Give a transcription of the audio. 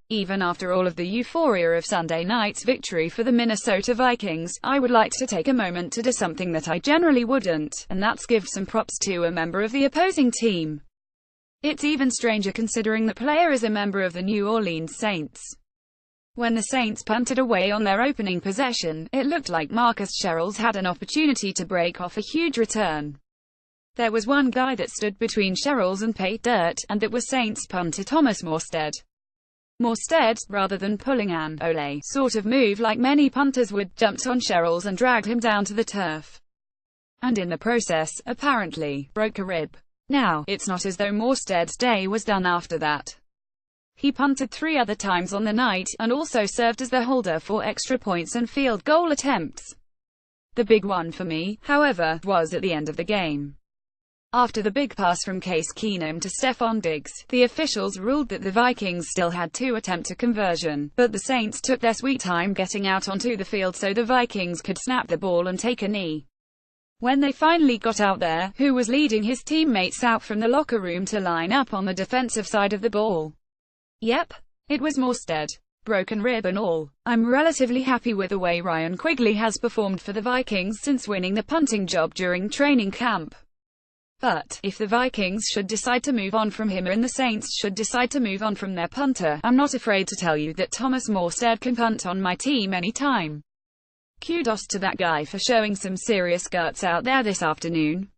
Even after all of the euphoria of Sunday night's victory for the Minnesota Vikings, I would like to take a moment to do something that I generally wouldn't, and that's give some props to a member of the opposing team. It's even stranger considering the player is a member of the New Orleans Saints. When the Saints punted away on their opening possession, it looked like Marcus Sherels had an opportunity to break off a huge return. There was one guy that stood between Sherels and Pate Dirt, and that was Saints punter Thomas Morstead. Morstead, rather than pulling an "ole" sort of move like many punters would, jumped on Sherels and dragged him down to the turf. And in the process, apparently, broke a rib. Now, it's not as though Morstead's day was done after that. He punted 3 other times on the night, and also served as the holder for extra points and field goal attempts. The big one for me, however, was at the end of the game. After the big pass from Case Keenum to Stephon Diggs, the officials ruled that the Vikings still had to attempt a conversion, but the Saints took their sweet time getting out onto the field so the Vikings could snap the ball and take a knee. When they finally got out there, who was leading his teammates out from the locker room to line up on the defensive side of the ball? Yep, it was Morstead. Broken rib and all. I'm relatively happy with the way Ryan Quigley has performed for the Vikings since winning the punting job during training camp. But, if the Vikings should decide to move on from him and the Saints should decide to move on from their punter, I'm not afraid to tell you that Thomas Morstead can punt on my team anytime. Kudos to that guy for showing some serious guts out there this afternoon.